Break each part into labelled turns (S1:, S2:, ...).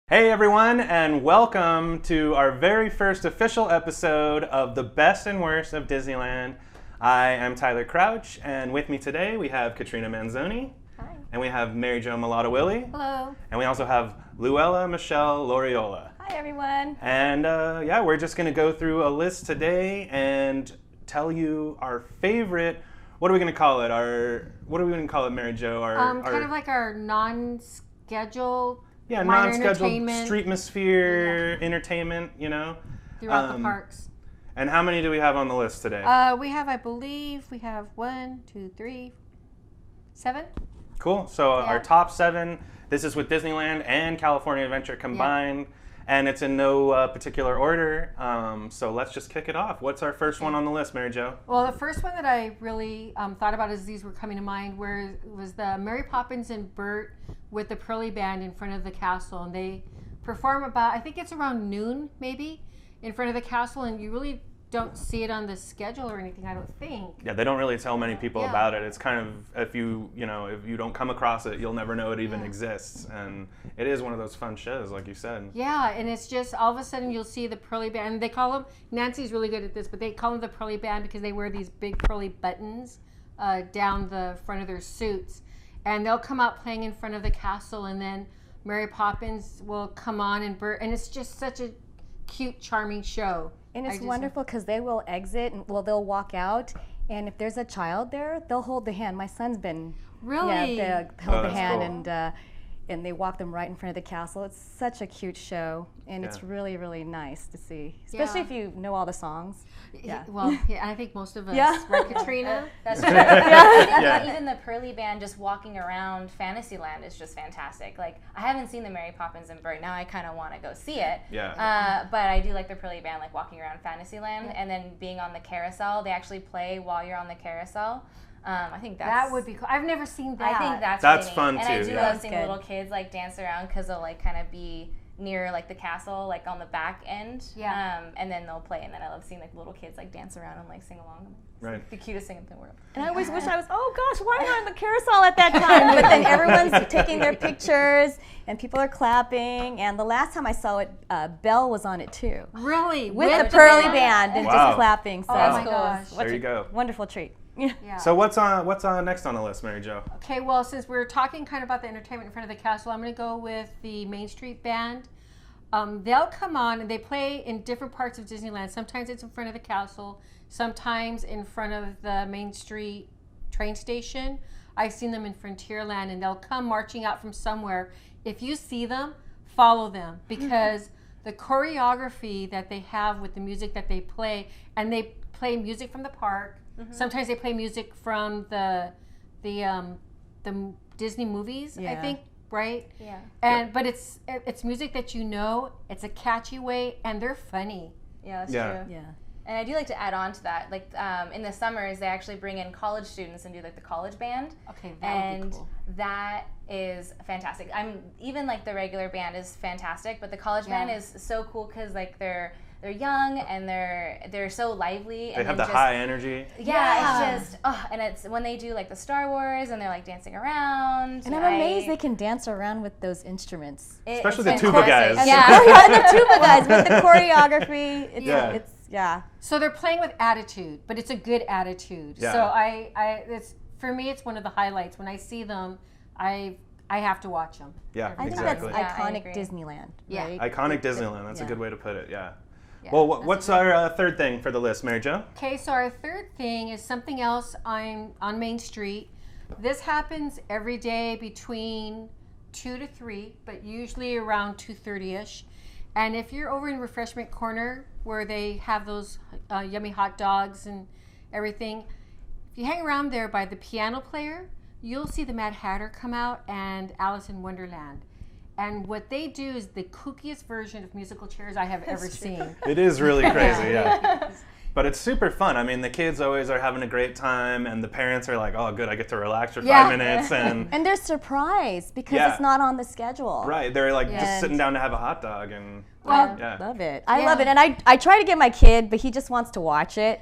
S1: Hey everyone, and welcome to our very first official episode of The Best and Worst of Disneyland. I am Tyler Crouch, and with me today we have Katrina Manzoni.
S2: Hi.
S1: And we have Mary Jo Mulatto Willie.
S2: Hello.
S1: And we also have Luella Michelle Loriola.
S2: Hi, everyone.
S1: And we're just going to go through a list today and tell you our favorite. What are we going to call it? What are we going to call it, Mary Jo?
S2: Kind of like our non-scheduled.
S1: Yeah,
S2: minor
S1: non-scheduled
S2: entertainment.
S1: Streetmosphere entertainment,
S2: Throughout the parks.
S1: And how many do we have on the list today?
S2: I believe we have 7.
S1: Cool. So our top 7, this is with Disneyland and California Adventure combined, and it's in no particular order. So let's just kick it off. What's our first one on the list, Mary Jo?
S2: Well, the first one that I really thought about as these were coming to mind was the Mary Poppins and Bert with the Pearly Band in front of the castle. And they perform I think it's around noon maybe, in front of the castle, and you really don't see it on the schedule or anything, I don't think.
S1: Yeah, they don't really tell many people about it. It's kind of, if you don't come across it, you'll never know it even exists. And it is one of those fun shows, like you said.
S2: Yeah, and it's just all of a sudden you'll see the Pearly Band. And they call them, Nancy's really good at this, but they call them the Pearly Band because they wear these big pearly buttons down the front of their suits. And they'll come out playing in front of the castle, and then Mary Poppins will come on, and Bert, and it's just such a cute, charming show.
S3: And it's wonderful because they will exit, and they'll walk out, and if there's a child there, they'll hold the hand. My son's been
S2: really
S3: they'll hold the hand,
S1: cool.
S3: and they walk them right in front of the castle. It's such a cute show, and it's really, really nice to see, especially if you know all the songs.
S2: Yeah. Well, I think most of us, right, Katrina?
S4: That's true. Even the Pearly Band just walking around Fantasyland is just fantastic. Like, I haven't seen the Mary Poppins and Bert. Now I kind of want to go see it.
S1: Yeah.
S4: But I do like the Pearly Band, like walking around Fantasyland and then being on the carousel. They actually play while you're on the carousel. I think
S2: that would be cool. I've never seen that.
S4: I think that's
S1: really
S4: fun
S1: too.
S4: And I do
S1: yeah.
S4: love seeing little kids like dance around because they'll like kind of be near like the castle, like on the back end.
S2: Yeah.
S4: And then they'll play, and then I love seeing like little kids like dance around and like sing along. It's
S1: Right.
S4: like the cutest thing in the world.
S3: And I always wish I was, oh gosh, why am I on the carousel at that time? But then everyone's taking their pictures, and people are clapping. And the last time I saw it, Belle was on it too.
S2: Really?
S3: With the Pearly Band and
S1: Wow.
S3: just clapping. So
S2: Oh my gosh.
S1: There you go.
S3: Wonderful treat.
S2: Yeah.
S1: So what's on next on the list, Mary Jo?
S2: Okay, well, since we're talking kind of about the entertainment in front of the castle, I'm going to go with the Main Street Band. They'll come on and they play in different parts of Disneyland. Sometimes it's in front of the castle, sometimes in front of the Main Street train station. I've seen them in Frontierland, and they'll come marching out from somewhere. If you see them, follow them, because the choreography that they have with the music that they play, and they play music from the park. Sometimes they play music from the Disney movies, I think, right?
S4: Yeah.
S2: But it's music that it's a catchy way, and they're funny.
S4: Yeah, that's
S1: Yeah.
S4: true.
S3: Yeah.
S4: And I do like to add on to that, like in the summers, they actually bring in college students and do like the college band.
S2: Okay, that would be cool.
S4: That is fantastic. Even like the regular band is fantastic, but the college band is so cool because like they're young and they're so lively.
S1: They have the high energy.
S4: Yeah, it's just and it's when they do like the Star Wars and they're like dancing around.
S3: And I'm amazed they can dance around with those instruments.
S1: Especially the tuba guys.
S4: Yeah,
S3: The tuba guys with the choreography. It's
S2: So they're playing with attitude, but it's a good attitude.
S1: Yeah.
S2: So for me, it's one of the highlights. When I see them, I have to watch them.
S1: Yeah,
S3: I think
S1: exactly.
S3: that's
S4: I
S3: iconic
S4: agree.
S3: Disneyland.
S2: Yeah.
S3: Right?
S1: Iconic Disneyland. That's a
S3: Yeah.
S1: good way to put it. Yeah.
S2: Yeah,
S1: Well,
S2: that's
S1: what's
S2: a good-
S1: our third thing for the list, Mary Jo?
S2: Okay, so our third thing is something else on Main Street. This happens every day between 2 to 3, but usually around 2:30ish. And if you're over in Refreshment Corner where they have those yummy hot dogs and everything, if you hang around there by the piano player, you'll see the Mad Hatter come out and Alice in Wonderland. And what they do is the kookiest version of musical chairs I have ever seen.
S1: It is really crazy, yeah. But it's super fun. I mean, the kids always are having a great time, and the parents are like, oh, good, I get to relax for 5 minutes.
S3: And they're surprised because
S1: Yeah.
S3: it's not on the schedule.
S1: Right, they're like just
S3: And-
S1: sitting down to have a hot dog. And
S2: Well,
S1: yeah.
S3: Love it. I love it. And I try to get my kid, but he just wants to watch it.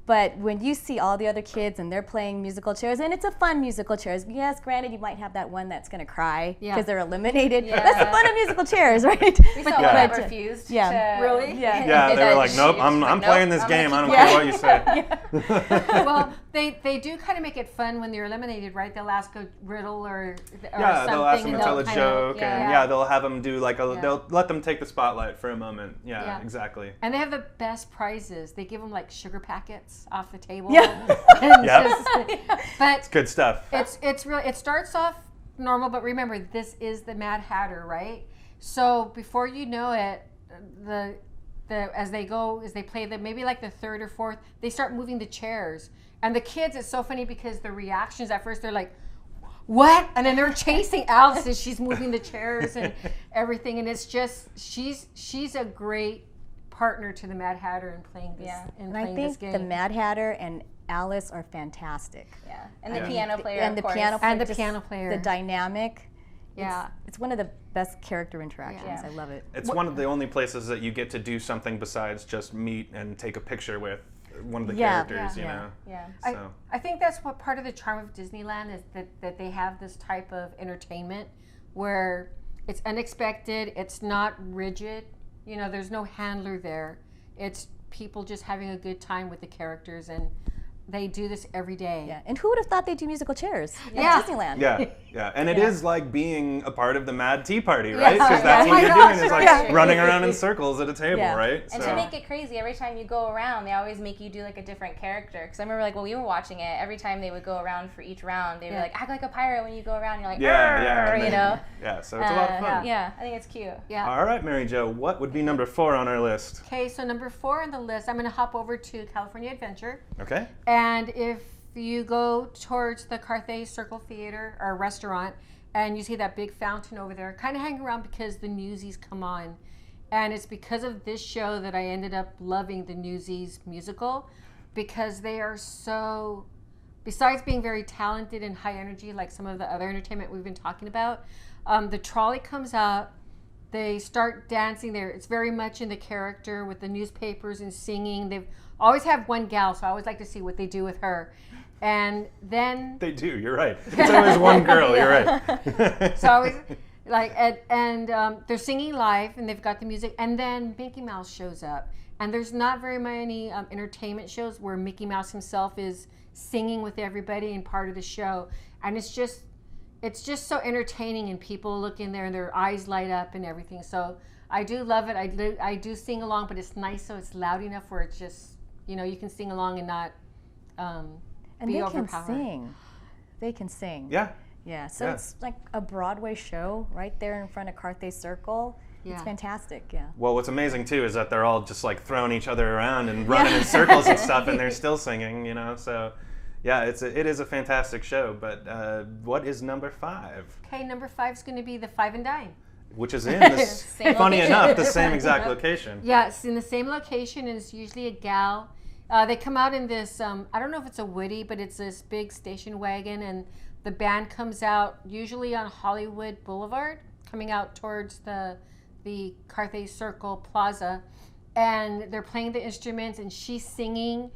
S3: But when you see all the other kids and they're playing musical chairs, and it's a fun musical chairs. Yes, granted, you might have that one that's going to cry because they're eliminated.
S4: Yeah.
S3: That's the fun of musical chairs, right?
S4: We saw one that refused.
S3: Yeah.
S2: Really?
S3: Yeah.
S1: Yeah, they were like, nope, I'm playing this game. I don't care what you say.
S2: Well, they do kind of make it fun when they're eliminated, right? They'll ask a riddle or
S1: Yeah,
S2: something.
S1: they'll ask them
S2: and
S1: to tell a
S2: they'll
S1: joke,
S2: kind of-
S1: and they'll have them do like they'll let them take the spotlight for a moment. Yeah, exactly.
S2: And they have the best prizes. They give them like sugar packets off the table.
S3: Yeah.
S2: And
S1: Yep.
S2: but
S1: Good stuff.
S2: it's really, it starts off normal, but remember, this is the Mad Hatter, right? So before you know it, as they play maybe like the third or fourth, they start moving the chairs. And the kids, it's so funny because the reactions at first, they're like, what? And then they're chasing Alice as she's moving the chairs and everything. And it's just, she's a great partner to the Mad Hatter in playing this,
S3: And I think the Mad Hatter and Alice are fantastic.
S4: Yeah, and the piano player,
S3: and
S4: of
S3: the
S4: course.
S3: piano player,
S2: And the piano player.
S3: the dynamic.
S2: Yeah.
S3: It's one of the best character interactions. I love it.
S1: It's one of the only places that you get to do something besides just meet and take a picture with one of the characters, you know?
S4: Yeah.
S1: So.
S2: I think that's what part of the charm of Disneyland is, that they have this type of entertainment where it's unexpected, it's not rigid, you know, there's no handler there. It's people just having a good time with the characters, and they do this every day.
S3: Yeah, and who would have thought they'd do musical chairs
S2: Yeah.
S3: at Disneyland?
S1: Yeah, and it is like being a part of the Mad Tea Party, right? Because that's what you're doing is like running around in circles at a table, right?
S4: And to make it crazy, every time you go around, they always make you do like a different character. Because I remember like when we were watching it, every time they would go around for each round, they'd be like, act like a pirate when you go around. You're like,
S1: and
S4: you
S1: then-
S4: know?
S1: Yeah, so it's a lot of fun.
S4: Yeah, I think it's cute.
S2: Yeah.
S1: All right, Mary Jo, what would be number 4 on our list?
S2: Okay, so number 4 on the list, I'm going to hop over to California Adventure.
S1: Okay.
S2: And if you go towards the Carthay Circle Theater or restaurant, and you see that big fountain over there, kind of hang around because the Newsies come on. And it's because of this show that I ended up loving the Newsies musical, because they are so, besides being very talented and high energy like some of the other entertainment we've been talking about, the trolley comes out, they start dancing there. It's very much in the character with the newspapers and singing. They've always have one gal, so I always like to see what they do with her. And then
S1: They do, you're right. It's always one girl, you're right.
S2: so I always like, and they're singing live, and they've got the music, and then Mickey Mouse shows up. And there's not very many entertainment shows where Mickey Mouse himself is singing with everybody and part of the show. And it's just so entertaining, and people look in there and their eyes light up and everything. So I do love it. I do sing along, but it's nice so it's loud enough where it's just, you know, you can sing along and not
S3: And
S2: be
S3: they
S2: overpowered.
S3: can sing. They can sing.
S1: Yeah.
S3: Yeah, so it's like a Broadway show right there in front of Carthay Circle.
S2: Yeah.
S3: It's fantastic, yeah.
S1: Well, what's amazing too is that they're all just like throwing each other around and running in circles and stuff, and they're still singing, you know. So, yeah, it is a fantastic show. But what is number 5?
S2: Okay, number 5 is going to be the Five and Dime.
S1: Which is in this, funny
S4: location.
S1: enough, the same exact location.
S2: Yeah, it's in the same location, and it's usually a gal. They come out in this, I don't know if it's a Woody, but it's this big station wagon, and the band comes out usually on Hollywood Boulevard, coming out towards the Carthay Circle Plaza, and they're playing the instruments, and she's singing,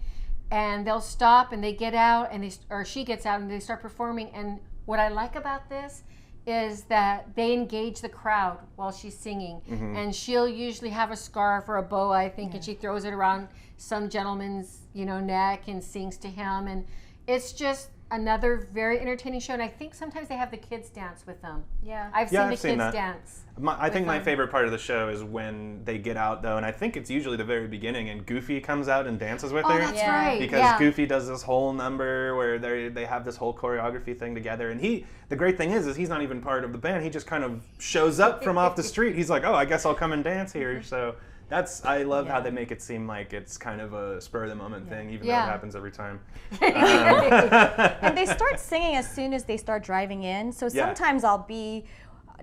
S2: and they'll stop, and they get out, or she gets out, and they start performing. And what I like about this is that they engage the crowd while she's singing. And she'll usually have a scarf or a boa, I think, and she throws it around some gentleman's, you know, neck and sings to him. And it's just another very entertaining show. And I think sometimes they have the kids dance with them.
S4: Yeah.
S2: I've seen the
S1: I've seen
S2: kids
S1: that.
S2: dance.
S1: I think my
S2: them.
S1: favorite part of the show is when they get out, though, and I think it's usually the very beginning, and Goofy comes out and dances with
S2: Oh,
S1: her.
S2: that's
S4: Yeah.
S2: right.
S1: Because
S2: yeah.
S1: Goofy does this whole number where they have this whole choreography thing together, and the great thing is he's not even part of the band. He just kind of shows up from off the street. He's like, oh, I guess I'll come and dance here. So I love how they make it seem like it's kind of a spur of the moment thing, even though it happens every time.
S3: And they start singing as soon as they start driving in. So sometimes I'll be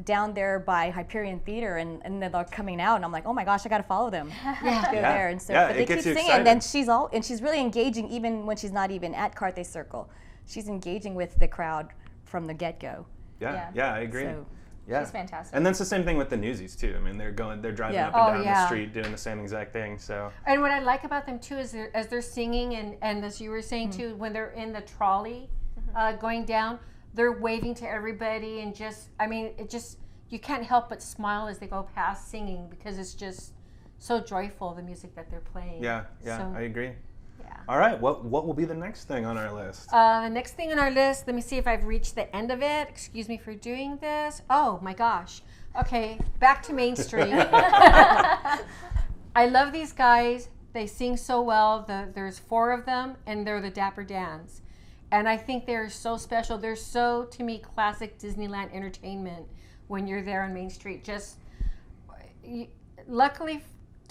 S3: down there by Hyperion Theater, and then they're coming out, and I'm like, oh my gosh, I got to follow them.
S2: Yeah.
S3: Go there, and so
S1: Yeah,
S3: but
S1: it
S3: they
S1: gets
S3: keep
S1: you
S3: singing, and then
S1: excited.
S3: she's really engaging even when she's not even at Carthay Circle. She's engaging with the crowd from the get-go.
S1: Yeah, I agree.
S3: So,
S1: Yeah.
S4: She's fantastic.
S1: And that's the same thing with the Newsies too. I mean, they're driving
S3: Yeah.
S1: up and
S2: Oh,
S1: down
S2: yeah.
S1: the street doing the same exact thing. So
S2: And what I like about them too is as they're singing and as you were saying too, when they're in the trolley going down, they're waving to everybody and you can't help but smile as they go past singing because it's just so joyful, the music that they're playing.
S1: yeah,
S2: So,
S1: I agree.
S2: yeah.
S1: All right, what will be the next thing on our list?
S2: The next thing on our list, let me see if I've reached the end of it. Excuse me for doing this. Oh my gosh. Okay, back to Main Street. I love these guys. They sing so well. There's 4 of them, and they're the Dapper Dans. And I think they're so special. They're so, to me, classic Disneyland entertainment when you're there on Main Street. Luckily,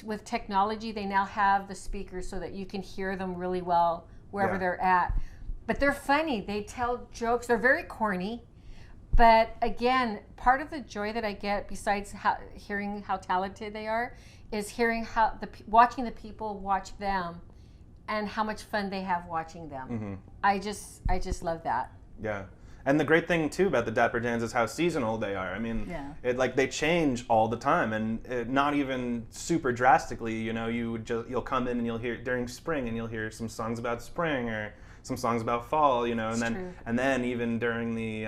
S2: with technology, they now have the speakers so that you can hear them really well wherever
S1: Yeah.
S2: they're at. But they're funny. They tell jokes. They're very corny. But again, part of the joy that I get, besides hearing how talented they are, is hearing watching the people watch them, and how much fun they have watching them.
S1: Mm-hmm.
S2: I just love that.
S1: Yeah. And the great thing too about the Dapper Dans is how seasonal they are. I mean, they change all the time, and not even super drastically. You know, you'll come in and you'll hear during spring, and you'll hear some songs about spring or some songs about fall. You know, and then even during the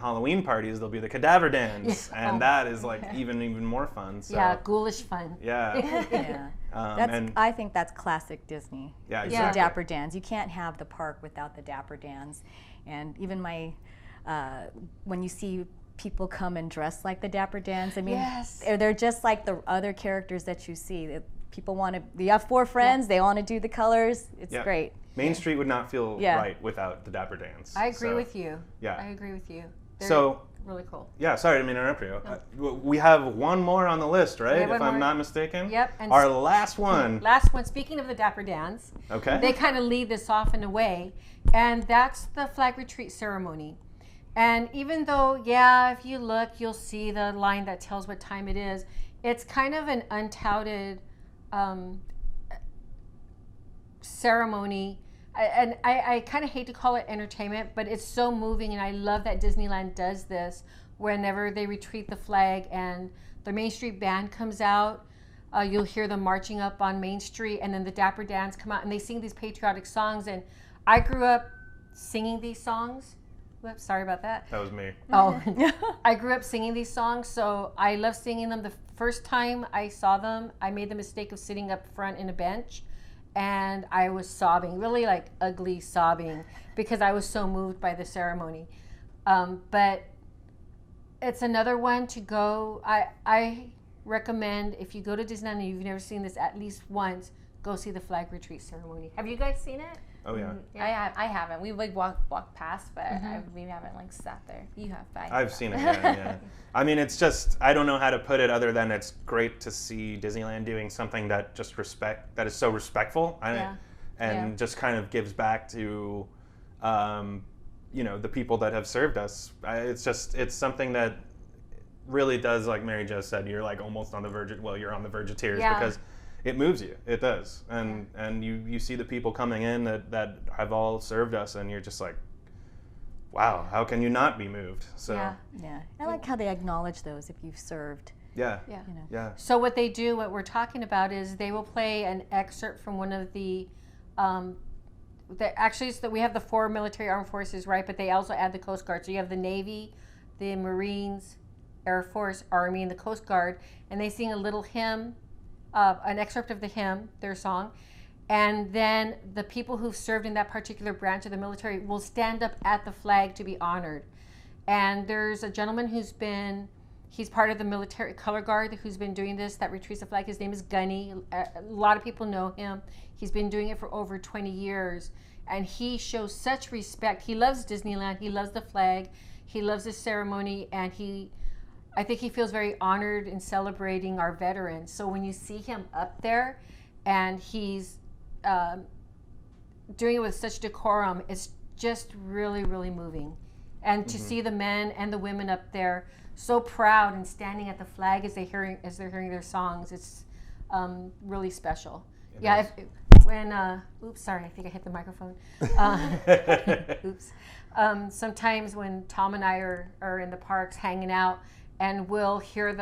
S1: Halloween parties, there'll be the Cadaver Dance, and that is like even more fun. So,
S2: yeah, ghoulish fun.
S1: Yeah.
S3: Yeah. I think that's classic Disney.
S1: Yeah,
S3: It's
S1: exactly.
S3: the Dapper Dans. You can't have the park without the Dapper Dans. And even when you see people come and dress like the Dapper Dans, I mean,
S2: Yes.
S3: they're just like the other characters that you see. People you have 4 friends, they want to do the colors. It's great.
S1: Main Street would not feel right without the Dapper Dans.
S2: I agree with you.
S1: Yeah.
S2: I agree with you. They're
S1: So
S2: really cool.
S1: yeah, sorry, I didn't mean to interrupt you. We have one more on the list, right?
S2: have
S1: If
S2: one
S1: I'm
S2: more.
S1: not mistaken.
S2: Yep, and
S1: Our last one.
S2: Last one, speaking of the Dapper Dans,
S1: Okay.
S2: they kind of lead this off in a way, and that's the flag retreat ceremony. And even though, if you look, you'll see the line that tells what time it is, it's kind of an untouted ceremony. And I kind of hate to call it entertainment, but it's so moving, and I love that Disneyland does this whenever they retreat the flag and the Main Street Band comes out. You'll hear them marching up on Main Street, and then the Dapper Dans come out, and they sing these patriotic songs. And I grew up singing these songs. Whoops, sorry about that.
S1: That was me.
S2: Oh, I grew up singing these songs, so I love singing them. The first time I saw them, I made the mistake of sitting up front in a bench, and I was sobbing, really like ugly sobbing, because I was so moved by the ceremony. But it's another one to go. I recommend, if you go to Disneyland and you've never seen this at least once, go see the flag retreat ceremony. Have you guys seen it?
S1: Oh yeah.
S4: I haven't. We've walked past, but we haven't sat there. You have, but
S1: I've seen it. Yeah. I mean, it's just I don't know how to put it other than it's great to see Disneyland doing something that that is so respectful and just kind of gives back to the people that have served us. It's something that really does, like Mary Jo said, you're like almost on the verge you're on the verge of tears because it moves you. It does. And you see the people coming in that have all served us, and you're just like, wow, how can you not be moved? So
S3: Yeah. I like how they acknowledge those if you've served.
S1: yeah.
S2: So what they do, what we're talking about, is they will play an excerpt from one of the actually it's that we have the 4 military armed forces, right? But they also add the Coast Guard. So you have the Navy, the Marines, Air Force, Army, and the Coast Guard, and they sing a little hymn, an excerpt of the hymn, their song, and then the people who've served in that particular branch of the military will stand up at the flag to be honored. And there's a gentleman he's part of the military color guard who's been doing this, that retrieves the flag. His name is Gunny. A lot of people know him. He's been doing it for over 20 years, and he shows such respect. He loves Disneyland. He loves the flag. He loves the ceremony, and I think he feels very honored in celebrating our veterans. So when you see him up there and he's doing it with such decorum, it's just really, really moving. And to see the men and the women up there so proud and standing at the flag as they're hearing their songs, it's really special. Oops, sorry, I think I hit the microphone. Oops. Sometimes when Tom and I are in the parks hanging out, and we'll hear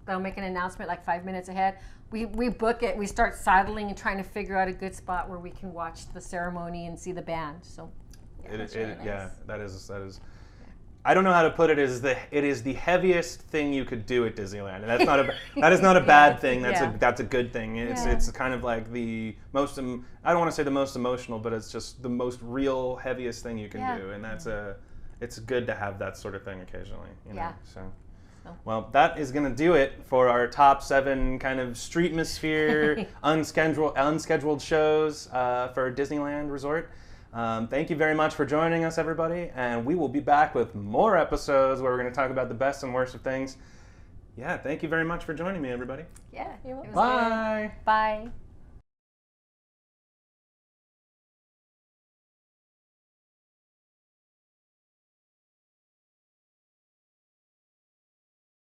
S2: they'll make an announcement like 5 minutes ahead. We book it. We start sidling and trying to figure out a good spot where we can watch the ceremony and see the band. So
S1: Yeah, that is. I don't know how to put it. It is the heaviest thing you could do at Disneyland, and that is not a bad thing. That's a good thing. It's kind of like the most. I don't want to say the most emotional, but it's just the most real, heaviest thing you can do, and it's good to have that sort of thing occasionally. You know? So. Well, that is going to do it for our top 7 kind of Streetmosphere unscheduled shows for Disneyland Resort. Thank you very much for joining us, everybody, and we will be back with more episodes where we're going to talk about the best and worst of things. Yeah, thank you very much for joining me, everybody.
S2: Yeah,
S1: Bye.
S2: Bye.